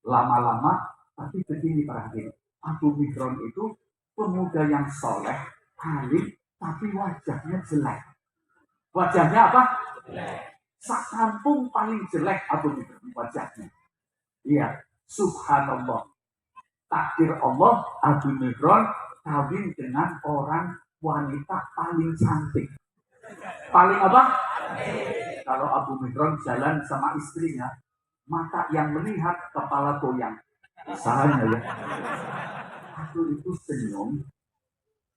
lama-lama, tapi begini perhatian. Abu Mihran itu pemuda yang soleh, alim, tapi wajahnya jelek. Wajahnya apa? Sakampung paling jelek Abu Mihran wajahnya. Iya, subhanallah. Takdir Allah, Abu Mihran kawin dengan orang wanita paling cantik. Paling apa? Kalau Abu Mihran jalan sama istrinya, mata yang melihat kepala goyang. Salahnya ya. Aku itu senyum,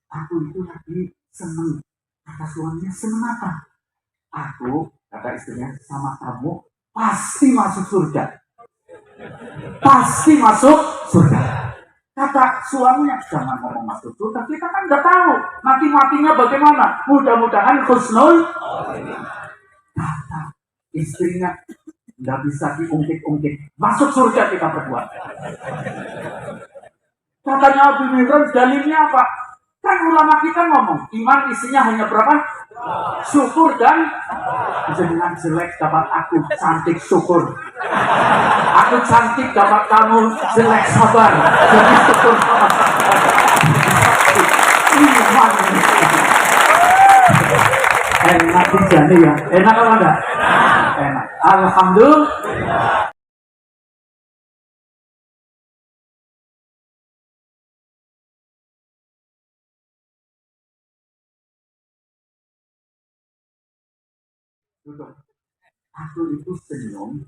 aku itu lagi seneng. Kata suaminya, seneng apa? Aku, kata istrinya, sama kamu pasti masuk surga. Pasti masuk surga. Kata suaminya, jangan ngomong masuk surga, kita kan nggak tahu mati-matinya bagaimana. Mudah-mudahan husnul. Kata istrinya, nggak bisa diungkit-ungkit, masuk surga kita berdua. Katanya Abu Mihran, dalilnya apa? Kan ulama kita ngomong, iman isinya hanya berapa? Syukur dan jenengan jelek dapat aku cantik syukur. Aku cantik dapat kamu jelek sabar. Jadi syukur sama iman. Enak dijani ya? Enak apa enggak? Enak. Alhamdulillah. Duduk. Aku itu senyum,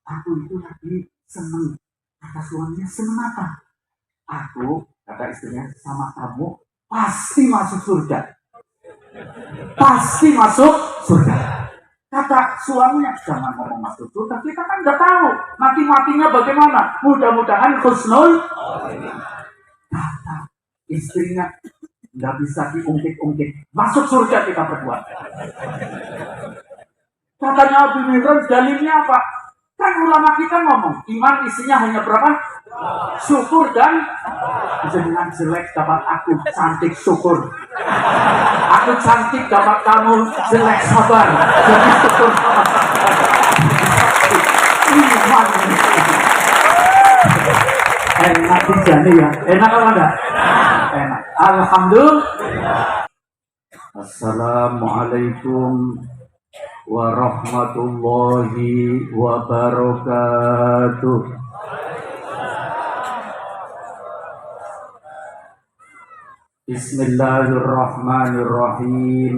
aku itu lagi seneng. Kata suaminya, seneng apa? Aku, kata istrinya, sama kamu pasti masuk surga. Pasti masuk surga. Kata suaminya, jangan ngomong masuk surga, kita kan nggak tahu mati-matinya bagaimana. Mudah-mudahan husnul. Kata istrinya, nggak bisa diungkit-ungkit, masuk surga kita berdua. Katanya Abu Mihran, dalilnya apa? Kan ulama kita ngomong, iman isinya hanya berapa? Syukur dan jenengan jelek dapat aku cantik syukur. Aku cantik dapat kamu jelek sabar. Jadi syukur sama iman. Enak dijani ya? Enak apa enggak? Enak. Alhamdulillah. Assalamualaikum warahmatullahi wabarakatuh. Bismillahirrahmanirrahim.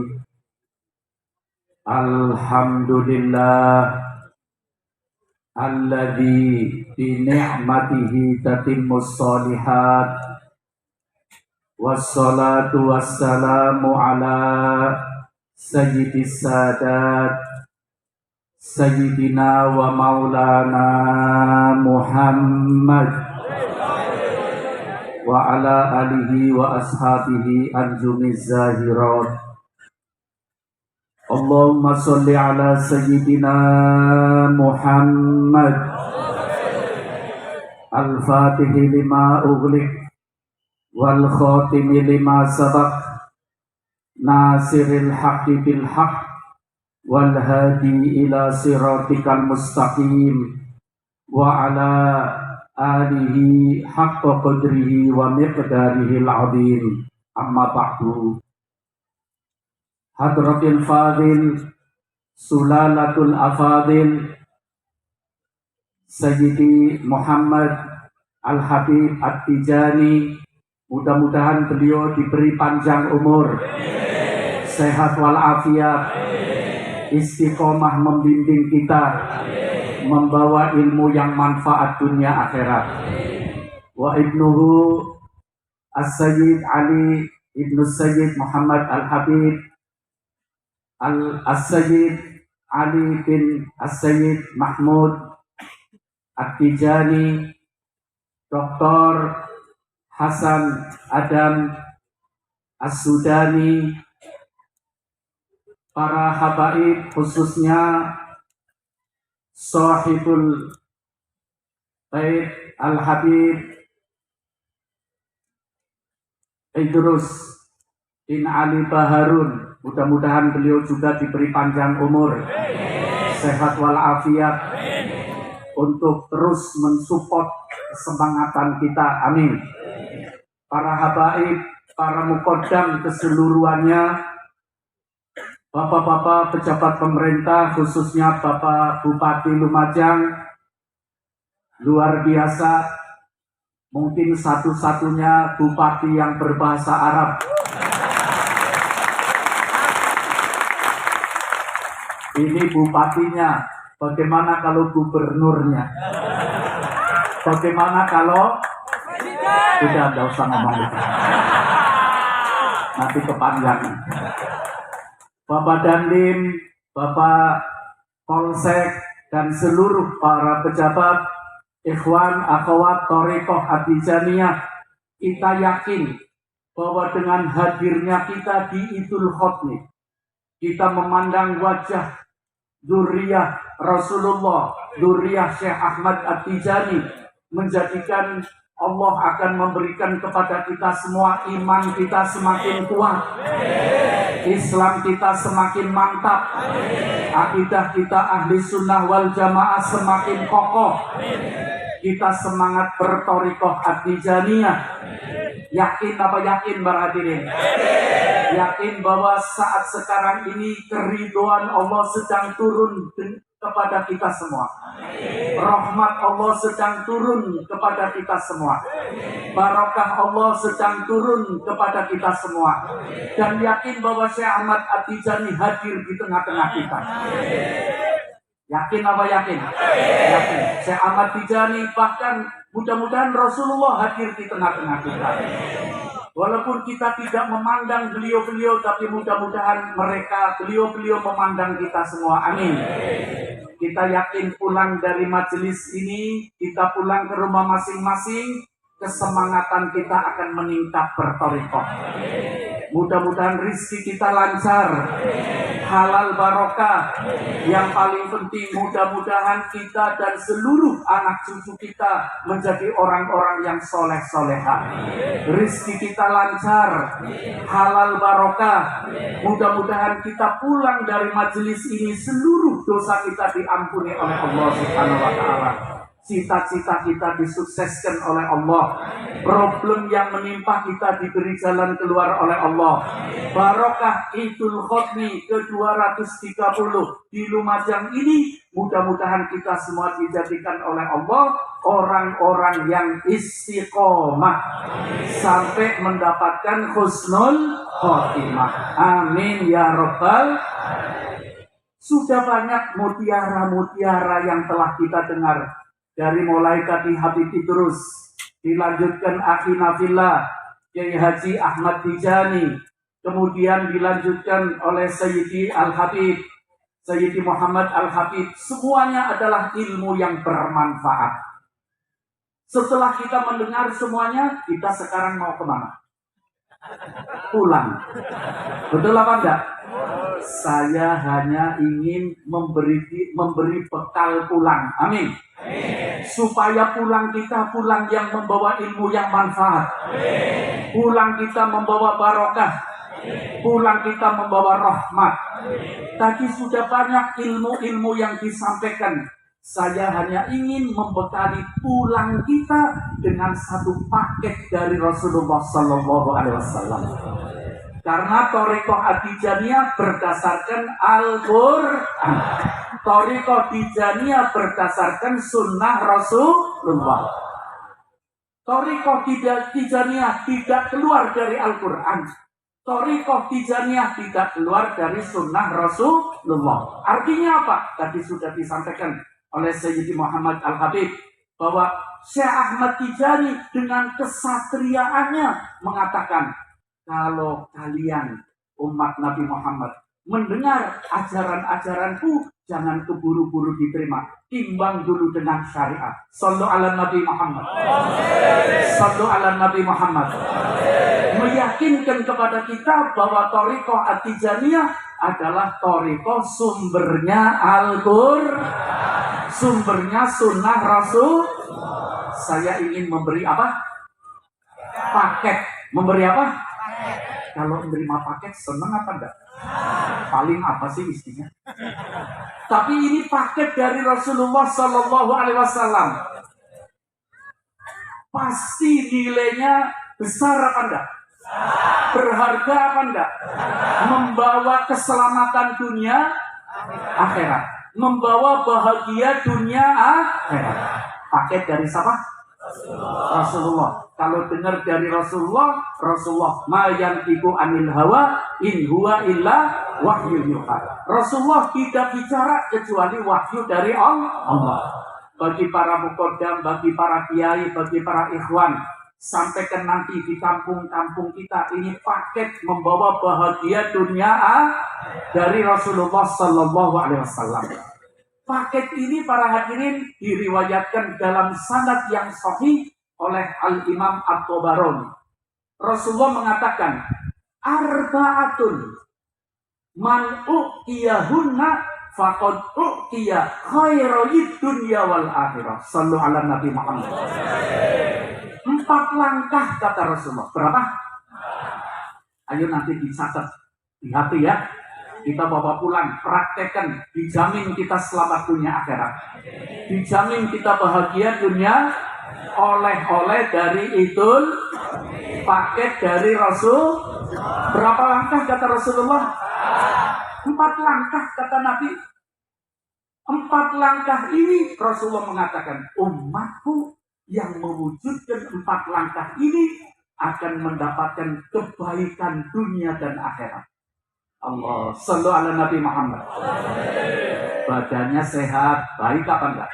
Alhamdulillah alladzi bi ni'matihi tatimmus shalihat. Wassalatu wassalamu ala Sayyidis Sadat Sayyidina wa maulana Muhammad wa ala alihi wa ashabihi anjumiz zahirat. Allahumma sholli ala Sayyidina Muhammad al-fatihi lima ughliq wal khatimi lima sabaq nasiril haqqi bil haqq wal hadi ila siratikal mustaqim wa ala alihi haqqa qadrihi wa miqdarihil azim. Amma ba'du. Hadratil fadil sulalatul afadil Sayyidi Muhammad Al-Habib At-Tijani, mudah-mudahan beliau diberi panjang umur, sehat walafiat, istiqomah membimbing kita, membawa ilmu yang manfaat dunia akhirat. Wa ibnuhu As-Sayyid Ali ibnu Sayyid Muhammad Al-Habib As-Sayyid Ali bin As-Sayyid Mahmud At-Tijani, Dr. Hasan Adam As-Sudani, para habaib khususnya Sahibul Bait Al-Habib Idrus bin Ali Baharun, mudah-mudahan beliau juga diberi panjang umur, sehat walafiat, untuk terus mensupport kesemangatan kita. Amin. Para habaib, para mukodam keseluruhannya, Bapak-bapak pejabat pemerintah, khususnya Bapak Bupati Lumajang, luar biasa, mungkin satu-satunya bupati yang berbahasa Arab. Ini bupatinya, bagaimana kalau gubernurnya? Bagaimana kalau? Sudah, nggak usah ngomong itu. Nanti kepanjangan. Bapak Dandim, Bapak Polsek, dan seluruh para pejabat, ikhwan, akhwat, thariqah At-Tijaniyah, kita yakin bahwa dengan hadirnya kita di Idul Khotmi, kita memandang wajah dzurriyyah Rasulullah, dzurriyyah Syekh Ahmad At-Tijani, menjadikan Allah akan memberikan kepada kita semua iman kita semakin kuat, Islam kita semakin mantap, akidah kita ahli sunnah wal jamaah semakin kokoh, kita semangat berthariqah At-Tijaniyah. Yakin apa yakin para hadirin? Yakin bahwa saat sekarang ini keridhaan Allah sedang turun kepada kita semua. Rahmat Allah sedang turun kepada kita semua. Barakah Allah sedang turun kepada kita semua. Dan yakin bahwa Syekh Ahmad At-Tijani hadir di tengah-tengah kita. Yakin apa yakin? Yakin. Syekh Ahmad Tijani, bahkan mudah-mudahan Rasulullah hadir di tengah-tengah kita. Walaupun kita tidak memandang beliau-beliau, tapi mudah-mudahan beliau-beliau memandang kita semua. Amin. Kita yakin pulang dari majelis ini, kita pulang ke rumah masing-masing, kesemangatan kita akan meningkat berthariqah. Mudah-mudahan rizki kita lancar, halal barokah. Yang paling penting, mudah-mudahan kita dan seluruh anak cucu kita menjadi orang-orang yang soleh-solehah. Rizki kita lancar, halal barokah. Mudah-mudahan kita pulang dari majelis ini, seluruh dosa kita diampuni oleh Allah Subhanahu wa Ta'ala. Cita-cita kita disukseskan oleh Allah. Problem yang menimpa kita diberi jalan keluar oleh Allah. Barokah Idul Khotmi ke-230 di Lumajang ini, mudah-mudahan kita semua dijadikan oleh Allah orang-orang yang istiqomah sampai mendapatkan husnul khotimah. Amin ya rabbal. Sudah banyak mutiara-mutiara yang telah kita dengar. Dari mulai tadi Habib Idrus, dilanjutkan Akhina Fillah, Kiai Haji Ahmad Tijani, kemudian dilanjutkan oleh Sayyidi Al-Habib, Sayyidi Muhammad Al-Habib. Semuanya adalah ilmu yang bermanfaat. Setelah kita mendengar semuanya, kita sekarang mau kemana? Pulang. Betul apa enggak? Saya hanya ingin memberi bekal pulang. Amin. Supaya pulang kita pulang yang membawa ilmu yang manfaat. Pulang kita membawa barokah. Pulang kita membawa rahmat. Tadi sudah banyak ilmu-ilmu yang disampaikan. Saya hanya ingin membekali pulang kita dengan satu paket dari Rasulullah Sallallahu Alaihi Wasallam. Karena thariqah At-Tijaniyah berdasarkan Al-Quran. Thariqah Tijaniyah berdasarkan sunnah Rasulullah. Thariqah Tijaniyah tidak keluar dari Al-Quran. Thariqah Tijaniyah tidak keluar dari sunnah Rasulullah. Artinya apa? Tadi sudah disampaikan oleh Sayyidi Muhammad Al-Habib bahwa Syekh Ahmad Tijani dengan kesatriaannya mengatakan, kalau kalian umat Nabi Muhammad mendengar ajaran-ajaranku, jangan keburu-buru diterima. Timbang dulu dengan syariat. Sallu ala Nabi Muhammad. Sallu ala Nabi Muhammad. Meyakinkan kepada kita bahwa thariqah At-Tijaniyah adalah thariqah sumbernya Al-Quran. Sumbernya sunnah Rasul. Saya ingin memberi apa? Paket. Memberi apa? kalau menerima paket senang apa enggak? Paling apa sih isinya? Tapi ini paket dari Rasulullah Sallallahu Alaihi Wasallam. Pasti nilainya besar apa enggak? Berharga apa enggak? Membawa keselamatan dunia akhirat, membawa bahagia dunia akhirat. Paket dari siapa? Rasulullah. Kalau dengar dari Rasulullah, ma yantiqu anil hawa in huwa illa wahyu yuha. Rasulullah tidak bicara kecuali wahyu dari Allah. Bagi para muqaddam, bagi para kiai, bagi para ikhwan, sampaikan nanti di kampung-kampung kita, ini paket membawa bahagia dunia dari Rasulullah Sallallahu Alaihi Wasallam. Paket ini para hadirin diriwayatkan dalam sanad yang sahih oleh Al-Imam At-Tabarani. Rasulullah mengatakan, arba'atun man u'tiyahunna faqad u'tiya khairoyid dunya wal akhirah. Sallu ala Nabi Muhammad. 4 langkah kata Rasulullah. Berapa? Ayo nanti dicatat di hati ya. Kita bawa pulang, praktekkan, dijamin kita selamat dunia akhirat. Dijamin kita bahagia dunia, oleh-oleh dari idul, paket dari Rasul. Berapa langkah kata Rasulullah? 4 langkah kata Nabi. 4 langkah ini Rasulullah mengatakan, umatku yang mewujudkan 4 langkah ini akan mendapatkan kebaikan dunia dan akhirat. Allah, sallu ala Nabi Muhammad. Badannya sehat, baik apa enggak?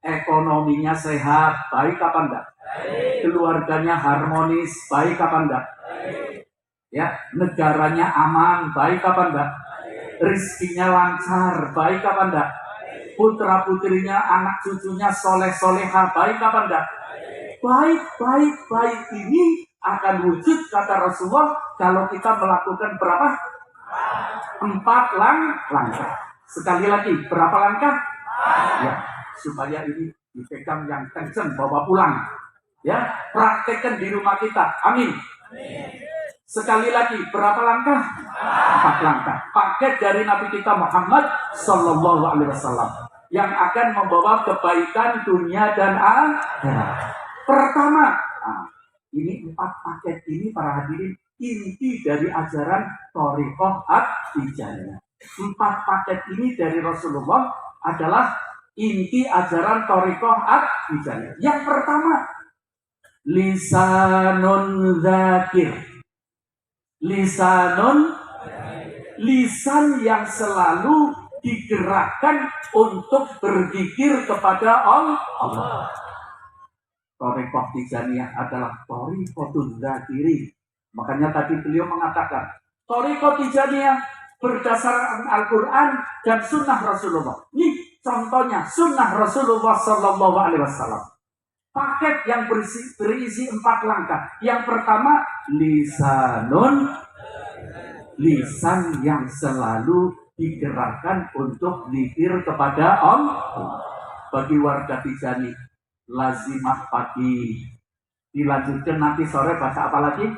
Ekonominya sehat, baik apa enggak? Keluarganya harmonis, baik apa enggak? Ya, negaranya aman, baik apa enggak? Rizkinya lancar, baik apa enggak? Putra putrinya, anak cucunya soleh soleha, baik apa enggak? Baik ini akan wujud kata Rasulullah kalau kita melakukan berapa? 4 langkah. Sekali lagi, berapa langkah? Ya, supaya ini dipegang yang kenceng, bawa pulang. Ya, praktekkan di rumah kita. Amin. Sekali lagi, berapa langkah? 4 langkah. Paket dari Nabi kita Muhammad Sallallahu Alaihi Wasallam yang akan membawa kebaikan dunia dan akhirat. Pertama, ini 4 paket ini para hadirin inti dari ajaran Thariqah At-Tijaniyah. 4 paket ini dari Rasulullah adalah inti ajaran Thariqah At-Tijaniyah. Yang pertama, lisanun zakir. Lisan yang selalu digerakkan untuk berzikir kepada Allah. Thariqah Tijaniyah adalah Thariqatul Zakirin. Makanya tadi beliau mengatakan, Thariqah Tijaniyah berdasarkan Al-Quran dan Sunnah Rasulullah. Ini contohnya Sunnah Rasulullah Sallallahu Alaihi Wasallam. Paket yang berisi 4 langkah. Yang pertama, lisan yang selalu digerakkan untuk zikir kepada Allah. Bagi warga Tijaniyah, lazimah pagi, dilanjutkan nanti sore baca apa lagi?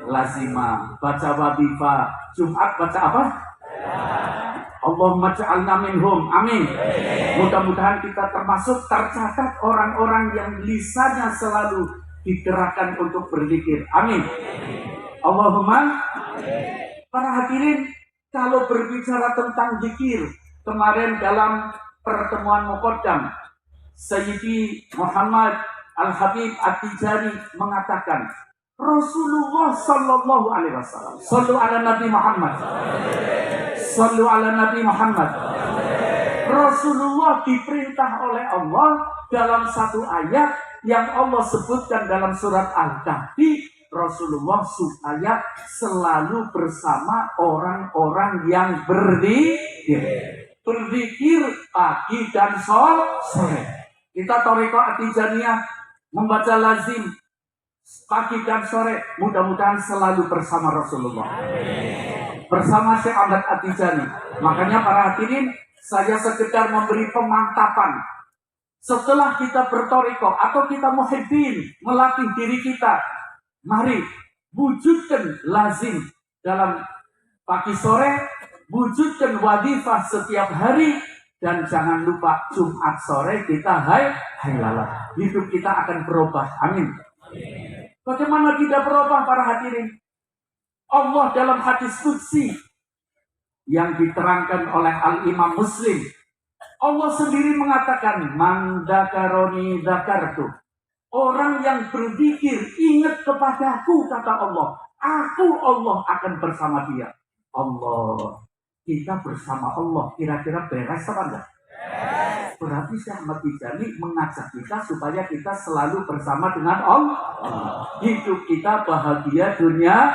Lazimah, baca wadifah, Jumat baca apa? Allahumma ja'alna minhum, amin. Mudah-mudahan kita termasuk tercatat orang-orang yang lisannya selalu digerakkan untuk berzikir, amin. Allahumma. Para hadirin, kalau berbicara tentang zikir, kemarin dalam pertemuan Muqaddam, Sayyidi Muhammad Al-Habib At-Tijani mengatakan, Rasulullah Sallallahu Alaihi Wasallam, sallu ala Nabi Muhammad, sallu ala Nabi Muhammad. Rasulullah diperintah oleh Allah dalam satu ayat yang Allah sebutkan dalam surat Al-Kahfi, Rasulullah supaya selalu bersama orang-orang yang berzikir pagi dan sore. Kita Thariqah At-Tijaniyah membaca lazim pagi dan sore, mudah-mudahan selalu bersama Rasulullah. Bersama Syekh Ahmad At-Tijani. Makanya para hadirin, saya sekedar memberi pemantapan. Setelah kita berthariqah atau kita muhibbin, melatih diri kita, mari wujudkan lazim dalam pagi sore, wujudkan wadifah setiap hari, dan jangan lupa Jumat sore kita hailalah. Hidup kita akan berubah. Amin. Bagaimana tidak berubah para hadirin? Allah dalam hadis qudsi yang diterangkan oleh Al-Imam Muslim, Allah sendiri mengatakan, man dzakaroni dzakartu. Orang yang berzikir ingat kepadaku, kata Allah, aku Allah akan bersama dia. Allah, kita bersama Allah, kira-kira beres apa enggak? Berarti Syekh Ahmad Tijani mengajak kita supaya kita selalu bersama dengan Allah. Hidup kita bahagia dunia,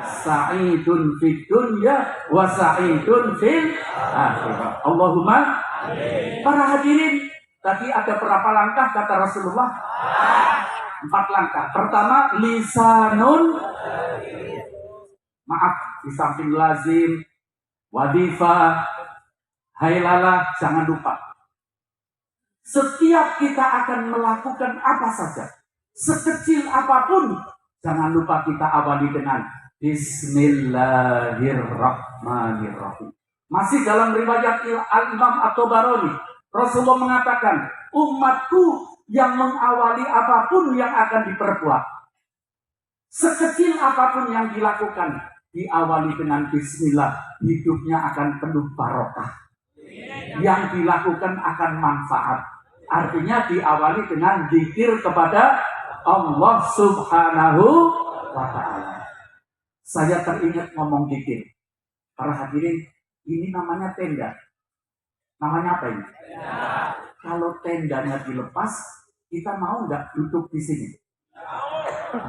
sa'idun fid dunya wa sa'idun fil akhirah. Allahumma. Para hadirin, tadi ada berapa langkah kata Rasulullah? 4 langkah. Pertama, lisanun. Maaf, di samping lazim, wadifah, hailalah, jangan lupa. Setiap kita akan melakukan apa saja, sekecil apapun, jangan lupa kita awali dengan Bismillahirrahmanirrahim. Masih dalam riwayat Al-Imam At-Tabarani, Rasulullah mengatakan, umatku yang mengawali apapun yang akan diperbuat, sekecil apapun yang dilakukan, diawali dengan Bismillah, hidupnya akan penuh barokah. Yang dilakukan akan manfaat. Artinya diawali dengan zikir kepada Allah Subhanahu wa Ta'ala. Saya teringat ngomong zikir. Para hadirin, ini namanya tenda. Namanya apa ini? Tenda. Kalau tendanya dilepas, kita mau nggak duduk di sini?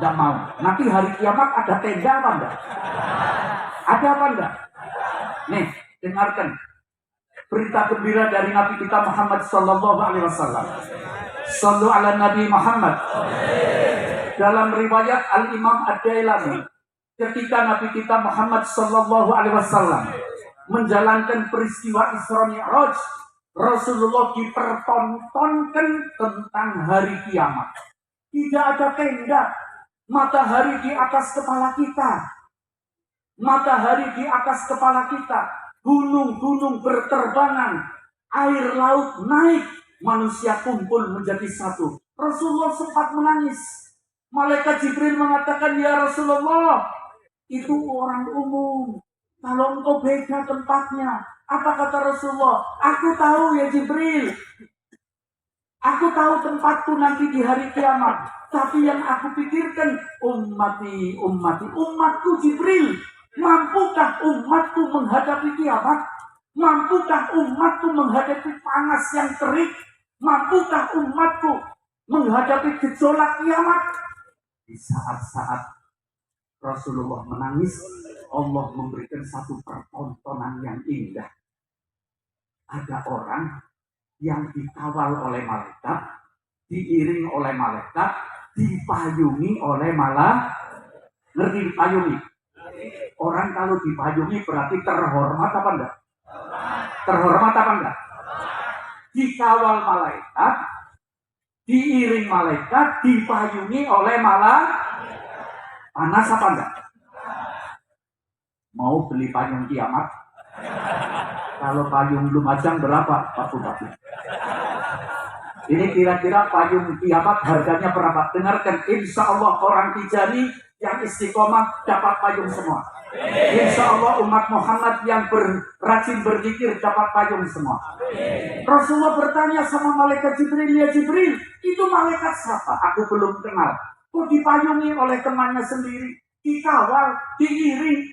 Nggak mau. Nanti hari kiamat ada tenda apa enggak? Ada apa enggak? Nih, dengarkan berita gembira dari Nabi kita Muhammad Sallallahu Alaihi Wasallam. Sallu ala Nabi Muhammad. Dalam riwayat Al Imam Ad-Dailami, ketika Nabi kita Muhammad Sallallahu Alaihi Wasallam menjalankan peristiwa Isra Mi'raj, Rasulullah dipertontonkan tentang hari kiamat. Tidak ada tenda, matahari di atas kepala kita, matahari di atas kepala kita, gunung-gunung berterbangan, air laut naik, manusia kumpul menjadi satu. Rasulullah sempat menangis. Malaikat Jibril mengatakan, ya Rasulullah, itu orang umum. Kalau engkau beda tempatnya. Apa kata Rasulullah? Aku tahu ya Jibril. Aku tahu tempatku nanti di hari kiamat. Tapi yang aku pikirkan, umatku Jibril. Mampukah umatku menghadapi kiamat? Mampukah umatku menghadapi panas yang terik? Mampukah umatku menghadapi gejolak kiamat? Di saat-saat Rasulullah menangis, Allah memberikan satu pertontonan yang indah. Ada orang yang dikawal oleh malaikat, diiring oleh malaikat, dipayungi oleh ngerti dipayungi? Orang kalau dipayungi berarti terhormat apa enggak? Terhormat apa enggak? Dikawal malaikat, diiring malaikat, dipayungi oleh panas apa enggak? Mau beli payung kiamat? Kalau payung Lumajang berapa Pak Bupati? Ini kira-kira payung kiamat harganya berapa? Dengarkan, insya Allah orang Tijani yang istiqomah dapat payung semua. Insya Allah umat Muhammad yang rajin berzikir dapat payung semua. Rasulullah bertanya sama malaikat Jibril, ya Jibril, itu malaikat siapa? Aku belum kenal. Kok dipayungi oleh temannya sendiri, dikawal, diiring?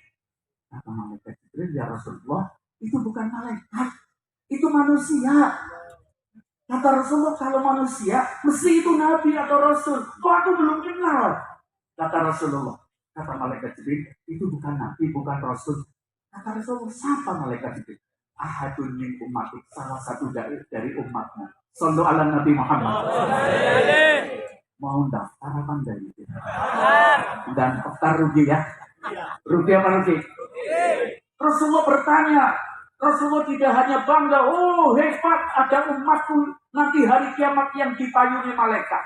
Kata malaikat Jibril, ya Rasulullah, itu bukan malaikat, itu manusia. Kata Rasulullah, kalau manusia, mesti itu nabi atau rasul. Kok aku belum kenal? Kata Rasulullah, kata malaikat Jibril, itu bukan nabi, bukan rasul. Kata Rasulullah, siapa malaikat Jibril? Ahadun min umatik, salah satu dari umatmu. Sallu ala Nabi Muhammad. Mau daftar apa enggak gitu? Dan daftar rugi ya? Rugi apa rugi? Rasulullah bertanya, Rasulullah tidak hanya bangga, oh hebat ada umatku nanti hari kiamat yang dipayungi malaikat.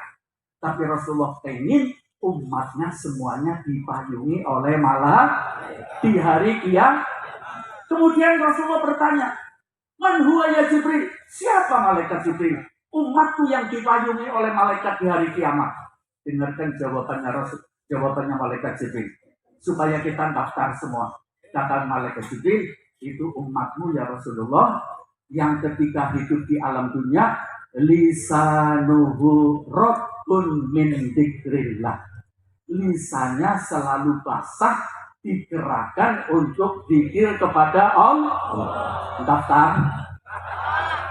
Tapi Rasulullah ingin umatnya semuanya dipayungi oleh malaikat di hari kiamat. Kemudian Rasulullah bertanya, man huwa ya Jibril? Siapa malaikat Jibril? Umatku yang dipayungi oleh malaikat di hari kiamat. Dengarkan jawabannya Rasul, jawabannya malaikat Jibril. Supaya kita daftar semua. Kata malaikat Jibril, itu umatmu ya Rasulullah, yang ketika hidup di alam dunia, lisanuhu rotun min dzikrillah. Lisannya selalu basah, digerakkan untuk zikir kepada Allah. Daftar,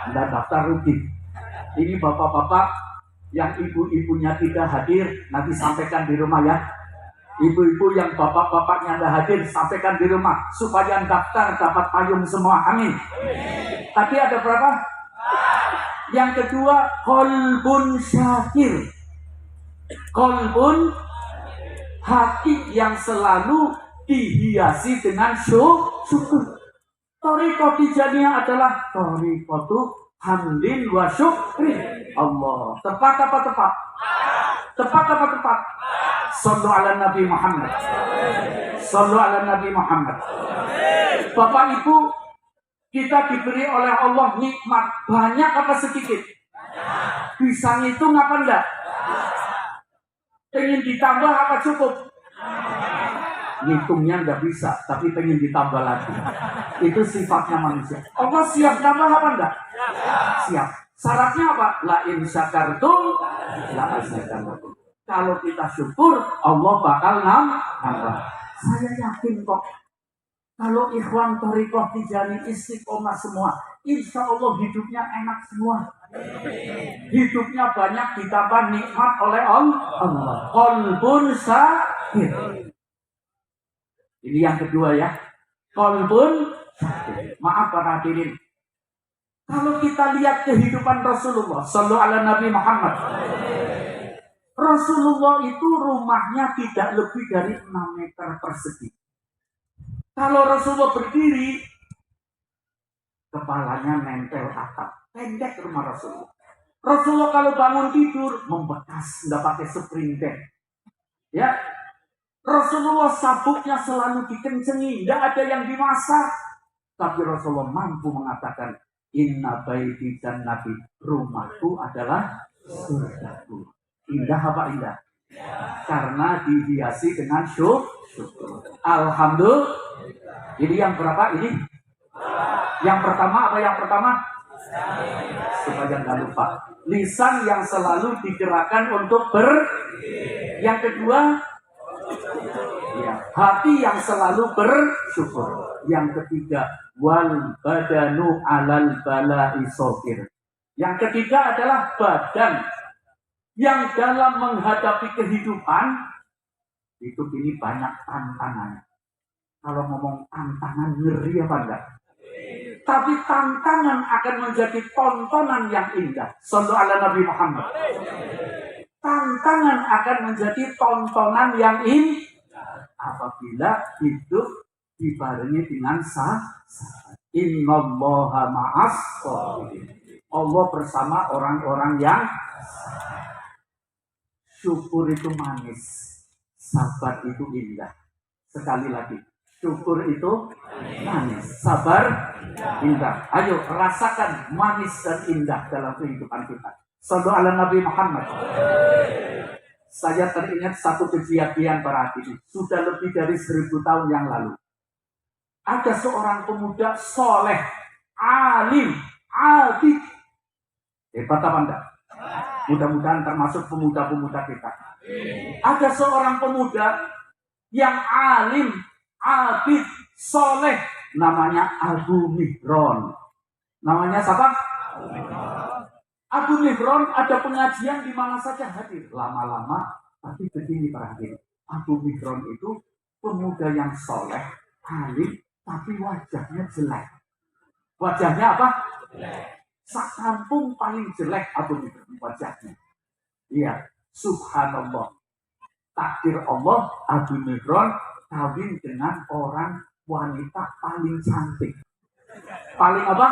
tidak daftar rugi. Ini bapak-bapak yang ibu-ibunya tidak hadir, nanti sampaikan di rumah ya. Ibu-ibu yang bapak-bapaknya tidak hadir, sampaikan di rumah supaya daftar dapat payung semua. Amin. Tadi ada berapa? Yang kedua, qalbun syakir. Qalbun, hati yang selalu dihiasi dengan syukur. Thariqah Tijaniyah adalah thariqatu hamdin wa syukri. Allah. Tepat apa tepat? Tepat apa tepat? Sallu ala Nabi Muhammad. Sallu ala Nabi Muhammad. Bapak Ibu, kita diberi oleh Allah nikmat banyak apa sedikit? Bisa ngitung apa enggak? Pengen ditambah apa cukup? Ngitungnya enggak bisa, tapi pengen ditambah lagi. Itu sifatnya manusia. Allah siap nambah apa enggak? Siap. Syaratnya apa? La in syakartum la azidannakum. Kalau kita syukur, Allah bakal nambah. Saya yakin kok. Kalau ikhwan thariqah Tijaniyah istiqomah semua, insya Allah hidupnya enak semua. Hidupnya banyak ditambah nikmat oleh Allah. Qalbun syakir. Ini yang kedua ya. Qalbun syakir. Maaf para hadirin. Kalau kita lihat kehidupan Rasulullah sallallahu alaihi Nabi Muhammad. Rasulullah itu rumahnya tidak lebih dari 6 meter persegi. Kalau Rasulullah berdiri, kepalanya nempel atap. Pendek rumah Rasulullah. Rasulullah kalau bangun tidur, membekas, nggak pakai spring bed. Ya, Rasulullah sabuknya selalu dikencengi, nggak ada yang dimasak. Tapi Rasulullah mampu mengatakan, inna baiti jannati, rumahku adalah surgaku. Indah apa indah? Karena dihiasi dengan syukur. Alhamdulillah. Ini yang berapa ini? Yang pertama apa yang pertama? Supaya jangan lupa. Lisan yang selalu digerakkan untuk Yang kedua, ya, hati yang selalu bersyukur. Yang ketiga, wal badanu alal bala'i shobir. Yang ketiga adalah badan yang dalam menghadapi kehidupan itu ini banyak tantangan. Kalau ngomong tantangan ngeri apa enggak? Tapi tantangan akan menjadi tontonan yang indah. Sallu ala Nabi Muhammad. Tantangan akan menjadi tontonan yang indah apabila hidup dibarengi dengan innallaha ma'as shabirin. Allah bersama orang-orang yang syukur itu manis, sabar itu indah. Sekali lagi, syukur itu manis, sabar indah. Ayo rasakan manis dan indah dalam kehidupan kita. Sallu ala Nabi Muhammad. Saya teringat satu kejadian para hadirin. Sudah lebih dari 1000 tahun yang lalu. Ada seorang pemuda soleh, alim, abid. Hebat apa enggak? Mudah-mudahan termasuk pemuda-pemuda kita. Ada seorang pemuda yang alim, abid, soleh, namanya Abu Mihron. Namanya siapa? Abu Mihron ada pengajian di mana saja hadir. Lama-lama, tapi begini para hadirin. Abu Mihron itu pemuda yang soleh, alim, tapi wajahnya jelek. Wajahnya apa? Sakampung paling jelek Abu Mihron wajahnya. Iya, subhanallah. Takdir Allah, Abu Mihron kawin dengan orang wanita paling cantik. Paling apa?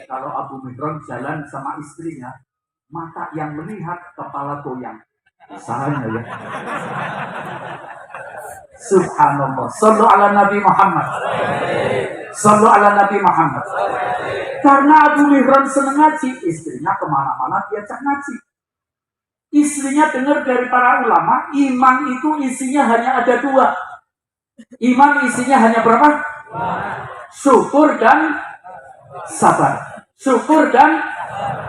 Kalau Abu Mihron jalan sama istrinya, mata yang melihat, kepala goyang. Usahanya ya. Subhanallah. Sallu ala Nabi Muhammad. Sallu ala Nabi Muhammad. Karena Abu Mihran senang ngaji, istrinya kemana-mana diajak ngaji. Istrinya dengar dari para ulama, iman itu isinya hanya ada dua. Iman isinya hanya berapa? Syukur dan sabar. Syukur dan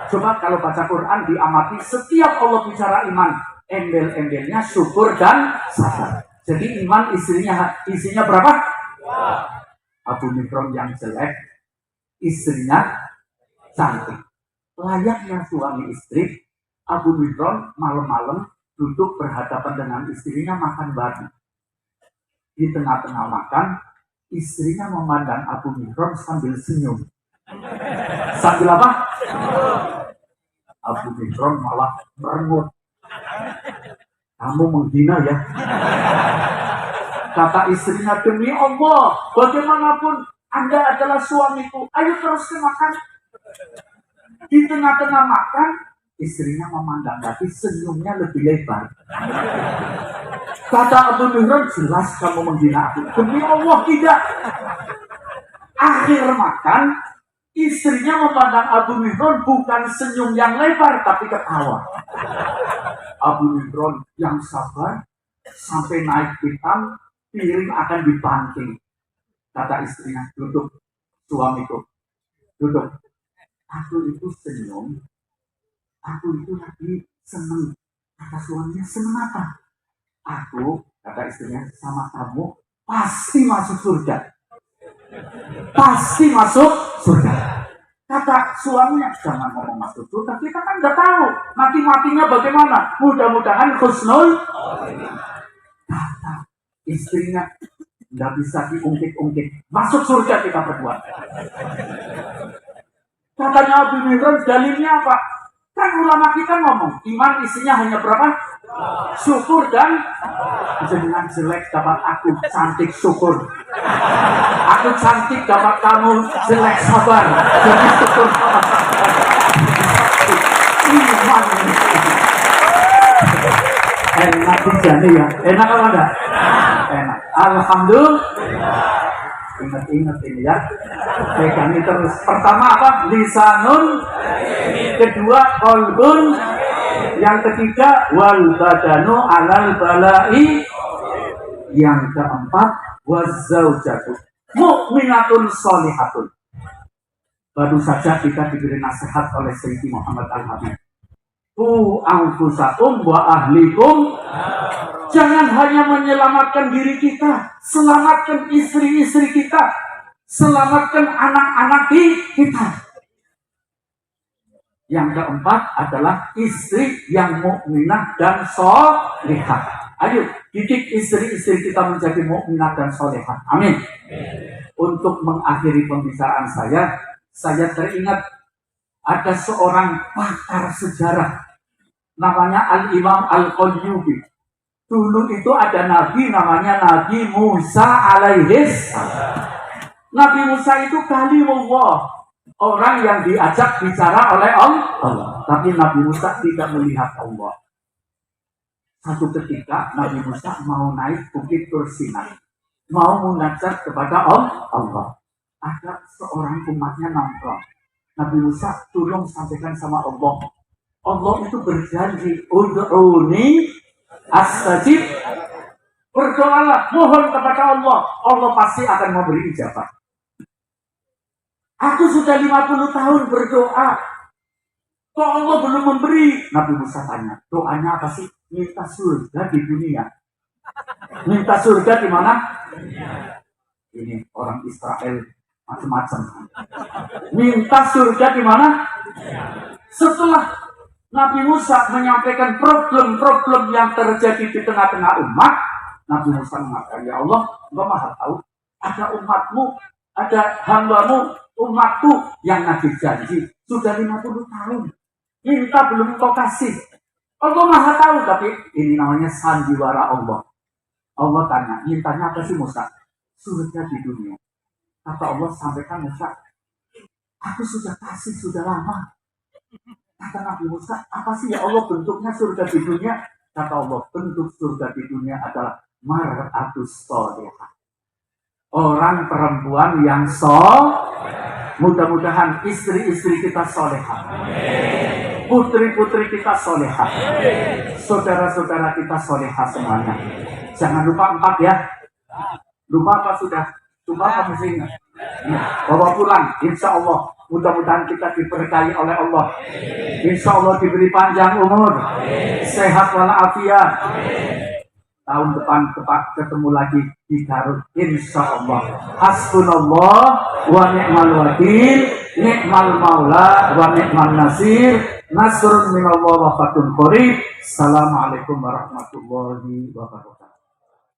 coba kalau baca Quran diamati, setiap Allah bicara iman, embel-embelnya syukur dan sabar. Jadi iman isinya berapa? Abu Mihran yang jelek, istrinya cantik. Layaknya suami istri, Abu Mihran malam-malam duduk berhadapan dengan istrinya makan bareng. Di tengah-tengah makan, istrinya memandang Abu Mihran sambil senyum. Sambil apa? Abu Mihran malah merengut. Kamu menghina ya? Kata istrinya, demi Allah, bagaimanapun Anda adalah suamiku, ayo teruskan makan. Di tengah-tengah makan, istrinya memandang lagi, senyumnya lebih lebar. Kata Abu Mihran, jelas kamu menghina aku. Demi Allah tidak. Akhir makan, istrinya memandang Abu Mihran bukan senyum yang lebar, tapi ketawa. Abu Mihran yang sabar, sampai naik hitam, piring akan dibanting. Kata istrinya, duduk, suamiku, duduk. Aku itu senyum, aku itu lagi seneng. Kata suaminya, seneng apa? Aku, kata istrinya, sama kamu pasti masuk surga. Pasti masuk surga. Kata suaminya, jangan ngomong masuk surga, kita kan nggak tahu mati-matinya bagaimana. Mudah-mudahan husnul. Kata istrinya, nggak bisa diungkit-ungkit, masuk surga kita berdua. Katanya Abu Mihran, dalilnya apa? Kan ulama kita ngomong, iman isinya hanya berapa? Syukur dan jenengan jelek dapat aku cantik syukur. Aku cantik dapat kamu jelek sabar. Jadi syukur sama iman. Enak dijani ya? Enak apa enggak? Enak. Alhamdulillah. Ingat-ingat ini ya. Pegangi terus. Pertama apa? Lisanun. Kedua qalbun. Yang ketiga wal badanu alal balai. Yang keempat wazaujatu mu'minatun sholihatun. Baru saja kita diberi nasihat oleh Sayyidi Muhammad Al-Habib. Tu anfusakum wa ahlikum. Jangan hanya menyelamatkan diri kita, selamatkan istri-istri kita, selamatkan anak-anak kita. Yang keempat adalah istri yang mukminah dan sholihah. Ayo, didik istri-istri kita menjadi mukminah dan sholihah. Amin. Untuk mengakhiri pembicaraan saya teringat ada seorang pakar sejarah, namanya Al-Imam Al-Qayyubi. Dulu itu ada nabi namanya Nabi Musa alaihis. Nabi Musa itu kalimullah, orang yang diajak bicara oleh Allah. Tapi Nabi Musa tidak melihat Allah. Satu ketika Nabi Musa mau naik bukit Tur Sinai, mau mengajak kepada Allah. Ada seorang umatnya nongkrong. Nabi Musa tolong sampaikan sama Allah. Allah itu berjanji, ud'uni astajib. Berdoalah, mohon kepada Allah. Allah pasti akan memberi ijabah. Aku sudah 50 tahun berdoa, kok Allah belum memberi? Nabi Musa tanya, doanya apa sih? Minta surga di dunia. Minta surga di mana? Ini orang Israel macam-macam. Minta surga di mana? Setelah Nabi Musa menyampaikan problem-problem yang terjadi di tengah-tengah umat, Nabi Musa mengatakan, ya Allah, Engkau Maha tahu, ada umatmu, ada hambamu, umatku yang nagih janji sudah 50 tahun, minta belum Engkau kasih. Allah Maha tahu, tapi ini namanya sandiwara Allah. Allah tanya, mintanya apa sih Musa? Surga di dunia. Kata Allah, sampaikan Musa, aku sudah kasih sudah lama. Kata Nabi Musa, apa sih ya Allah bentuknya surga di dunia? Kata Allah, bentuk surga di dunia adalah mar'atus sholihah. Orang perempuan yang mudah-mudahan istri-istri kita solehah, putri-putri kita solehah, saudara-saudara kita solehah semuanya. Jangan lupa 4 ya. Lupa apa sudah? Lupa apa masih ingat? Bawa pulang, insya Allah. Mudah-mudahan kita diberkahi oleh Allah. Insya Allah diberi panjang umur, sehat walafiat. Tahun depan ketemu lagi di Garut, insya Allah. Hasbunallah wa ni'mal wakil, ni'mal maula wa ni'mal nasir, nasrun minallah wa fatun qarib. Assalamualaikum warahmatullahi wabarakatuh.